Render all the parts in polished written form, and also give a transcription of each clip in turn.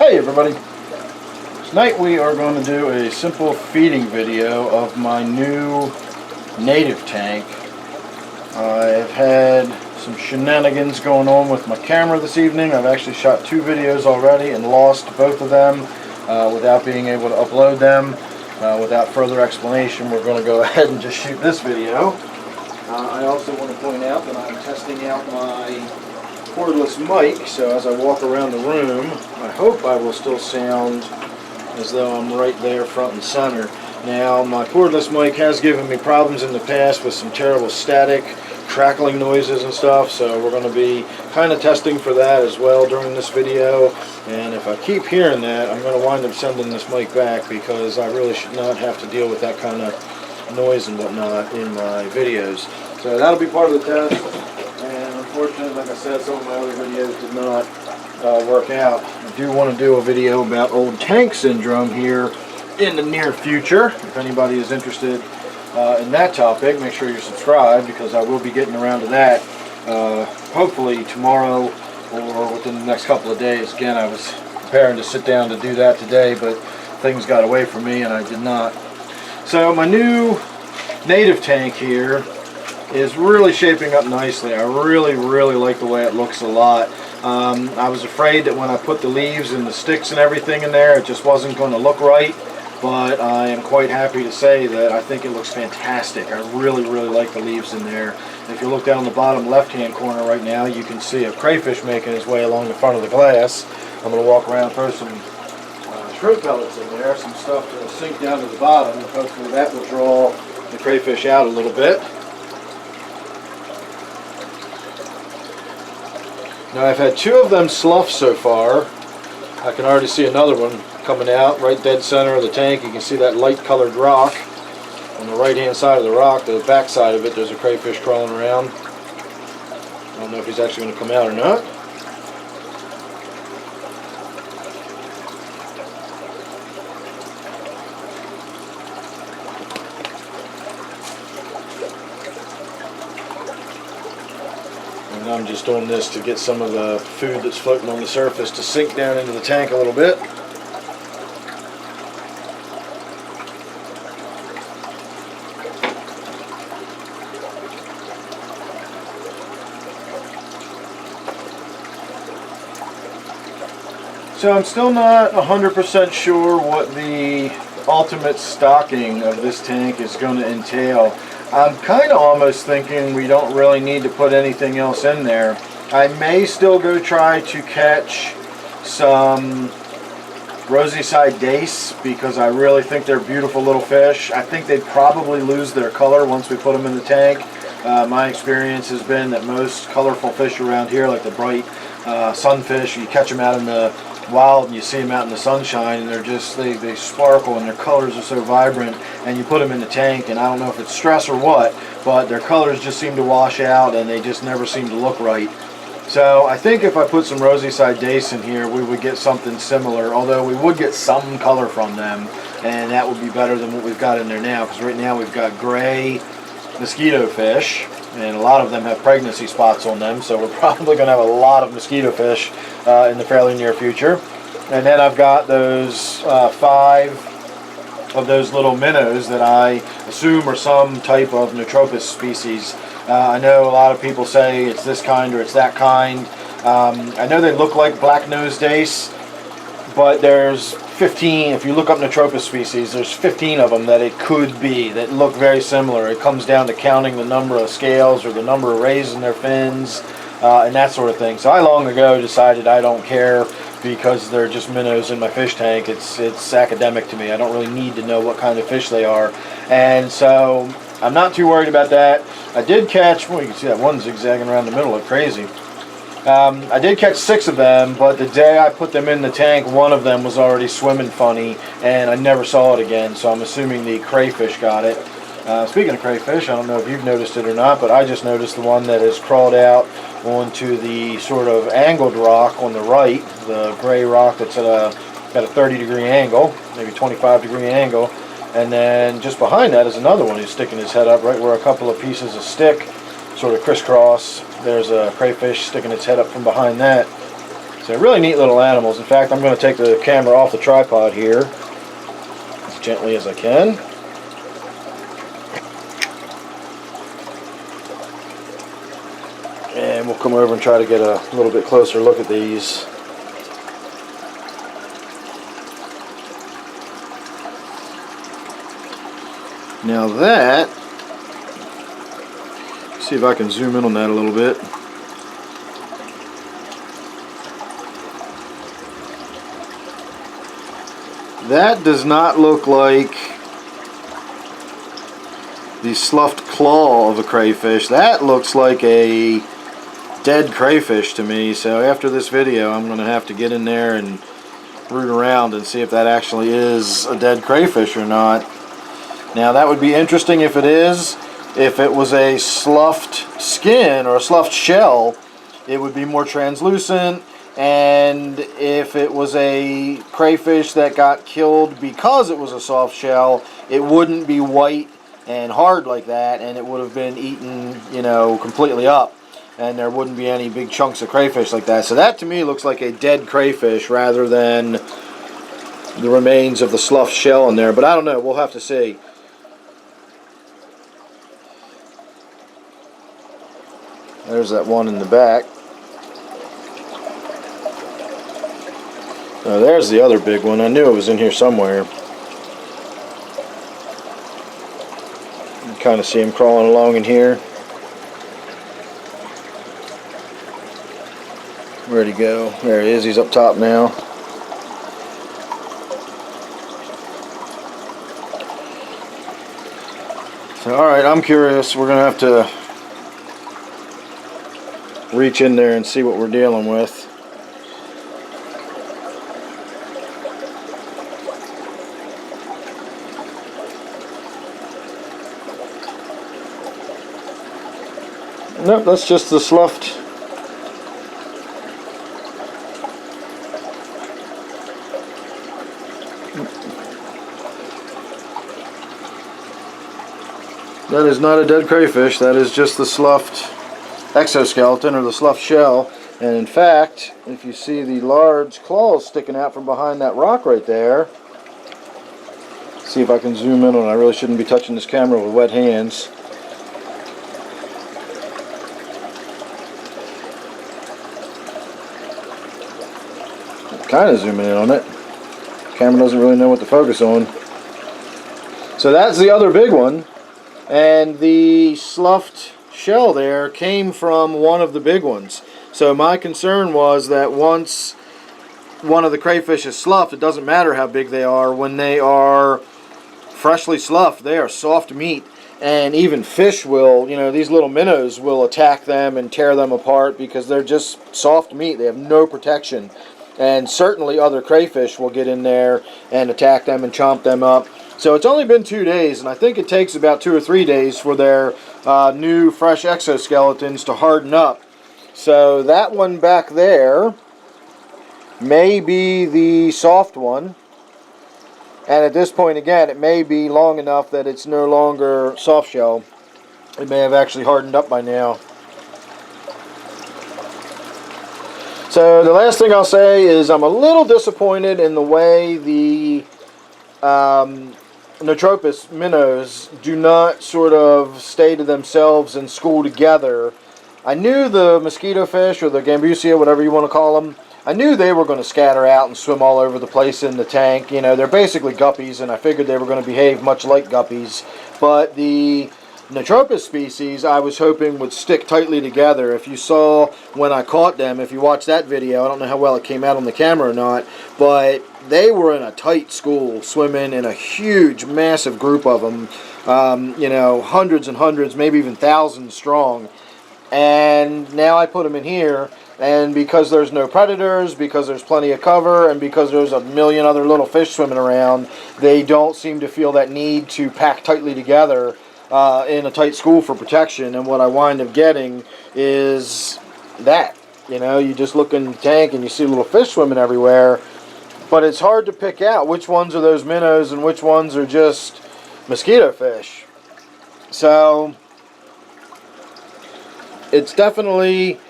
Hey everybody, tonight we are going to do a simple feeding video of my new native tank. I've had some shenanigans going on with my camera this evening. I've actually shot 2 videos already and lost both of them without being able to upload them. Without further explanation, we're going to go ahead and just shoot this video. I also want to point out that I'm testing out my cordless mic, so as I walk around the room, I hope I will still sound as though I'm right there front and center. Now, my cordless mic has given me problems in the past with some terrible static, crackling noises and stuff, so we're going to be kind of testing for that as well during this video. And if I keep hearing that, I'm going to wind up sending this mic back because I really should not have to deal with that kind of noise and whatnot in my videos. So that'll be part of the test. And unfortunately, like I said, some of my other videos did not work out. I do want to do a video about old tank syndrome here in the near future. If anybody is interested in that topic, make sure you're subscribed because I will be getting around to that hopefully tomorrow or within the next couple of days. Again, I was preparing to sit down to do that today, but things got away from me and I did not. So my new native tank here is really shaping up nicely. I really like the way it looks a lot. I was afraid that when I put the leaves and the sticks and everything in there, it just wasn't going to look right, but I am quite happy to say that I think it looks fantastic. I really like the leaves in there. And if you look down the bottom left hand corner right now, you can see a crayfish making his way along the front of the glass. I'm going to walk around and throw some shrimp pellets in there, some stuff that will sink down to the bottom, and hopefully that will draw the crayfish out a little bit. Now I've had 2 of them slough so far. I can already see another one coming out right dead center of the tank. You can see that light colored rock on the right hand side of the rock. The back side of it, there's a crayfish crawling around. I don't know if he's actually going to come out or not. And I'm just doing this to get some of the food that's floating on the surface to sink down into the tank a little bit. So I'm still not 100% sure what the ultimate stocking of this tank is going to entail. I'm kind of almost thinking we don't really need to put anything else in there. I may still go try to catch some rosy side dace because I really think they're beautiful little fish. I think they'd probably lose their color once we put them in the tank. My experience has been that most colorful fish around here, like the bright sunfish, you catch them out in the wild and you see them out in the sunshine and they're just, they sparkle and their colors are so vibrant, and you put them in the tank and I don't know if it's stress or what, but their colors just seem to wash out and they just never seem to look right. So I think if I put some rosy side dace in here, we would get something similar, although we would get some color from them, and that would be better than what we've got in there now, because right now we've got gray mosquito fish, and a lot of them have pregnancy spots on them, so we're probably going to have a lot of mosquito fish in the fairly near future. And then I've got those 5 of those little minnows that I assume are some type of Notropis species. I know a lot of people say it's this kind or it's that kind. I know they look like black-nosed dace, but there's 15, if you look up Notropis species, there's 15 of them that it could be that look very similar. It comes down to counting the number of scales or the number of rays in their fins and that sort of thing. So I long ago decided I don't care because they're just minnows in my fish tank. It's academic to me. I don't really need to know what kind of fish they are. And so I'm not too worried about that. I did catch, well, you can see that one zigzagging around the middle like crazy. I did catch 6 of them, but the day I put them in the tank, one of them was already swimming funny, and I never saw it again, so I'm assuming the crayfish got it. Speaking of crayfish, I don't know if you've noticed it or not, but I just noticed the one that has crawled out onto the sort of angled rock on the right, the gray rock that's at a 30-degree angle, maybe 25-degree angle, and then just behind that is another one who's sticking his head up right where a couple of pieces of stick sort of crisscross. There's a crayfish sticking its head up from behind that. So really neat little animals. In fact, I'm going to take the camera off the tripod here as gently as I can. And we'll come over and try to get a little bit closer look at these. Now that, see if I can zoom in on that a little bit. That does not look like the sloughed claw of a crayfish. That looks like a dead crayfish to me. So after this video, I'm going to have to get in there and root around and see if that actually is a dead crayfish or not. Now that would be interesting if it is. If it was a sloughed skin or a sloughed shell, it would be more translucent. And if it was a crayfish that got killed because it was a soft shell, it wouldn't be white and hard like that, and it would have been eaten, you know, completely up, and there wouldn't be any big chunks of crayfish like that. So that to me looks like a dead crayfish rather than the remains of the sloughed shell in there. But I don't know, we'll have to see. There's that one in the back. Oh, there's the other big one. I knew it was in here somewhere. You can kind of see him crawling along in here. Where'd he go? There he is. He's up top now. So, alright, I'm curious. We're going to have to reach in there and see what we're dealing with. Nope, that's just the sloughed. That is not a dead crayfish. That is just the sloughed exoskeleton or the sloughed shell. And in fact, if you see the large claws sticking out from behind that rock right there, see if I can zoom in on it. I really shouldn't be touching this camera with wet hands. Kind of zooming in on it. Camera doesn't really know what to focus on. So that's the other big one, and the sloughed shell there came from one of the big ones. So my concern was that once one of the crayfish is sloughed, it doesn't matter how big they are. When they are freshly sloughed, they are soft meat, and even fish will, you know, these little minnows will attack them and tear them apart because they're just soft meat. They have no protection. And certainly other crayfish will get in there and attack them and chomp them up. So it's only been 2 days, and I think it takes about 2 or 3 days for their new fresh exoskeletons to harden up. So that one back there may be the soft one. And at this point, again, it may be long enough that it's no longer soft shell. It may have actually hardened up by now. So the last thing I'll say is I'm a little disappointed in the way the Notropis minnows do not sort of stay to themselves and school together. I knew the mosquito fish, or the Gambusia, whatever you want to call them, I knew they were going to scatter out and swim all over the place in the tank. You know, they're basically guppies, and I figured they were going to behave much like guppies. But the Notropis species, I was hoping would stick tightly together. If you saw when I caught them, if you watched that video, I don't know how well it came out on the camera or not, but they were in a tight school, swimming in a huge, massive group of them, you know, hundreds and hundreds, maybe even thousands strong. And now I put them in here, and because there's no predators, because there's plenty of cover, and because there's a million other little fish swimming around, they don't seem to feel that need to pack tightly together in a tight school for protection. And what I wind up getting is that, you know, you just look in the tank and you see little fish swimming everywhere, but it's hard to pick out which ones are those minnows and which ones are just mosquito fish. So it's definitely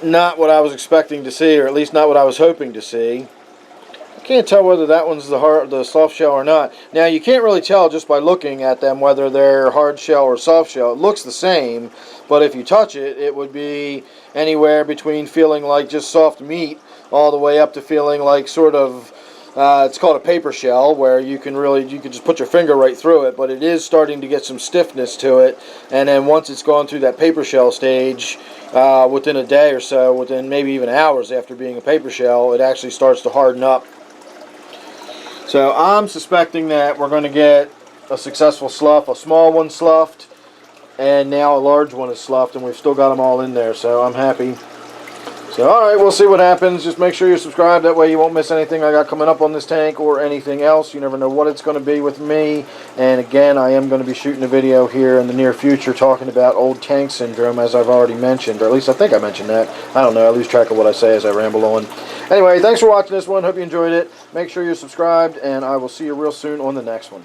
not what I was expecting to see, or at least not what I was hoping to see. I can't tell whether that one's the soft shell or not. Now, you can't really tell just by looking at them whether they're hard shell or soft shell. It looks the same, but if you touch it, it would be anywhere between feeling like just soft meat all the way up to feeling like sort of, it's called a paper shell, where you can just put your finger right through it, but it is starting to get some stiffness to it, and then once it's gone through that paper shell stage, within a day or so, within maybe even hours after being a paper shell, it actually starts to harden up. So I'm suspecting that we're going to get a successful slough, a small one sloughed, and now a large one is sloughed, and we've still got them all in there, so I'm happy. So alright, we'll see what happens. Just make sure you're subscribed, that way you won't miss anything I got coming up on this tank or anything else. You never know what it's going to be with me. And again, I am going to be shooting a video here in the near future talking about old tank syndrome, as I've already mentioned, or at least I think I mentioned that. I don't know, I lose track of what I say as I ramble on. Anyway, thanks for watching this one. Hope you enjoyed it. Make sure you're subscribed, and I will see you real soon on the next one.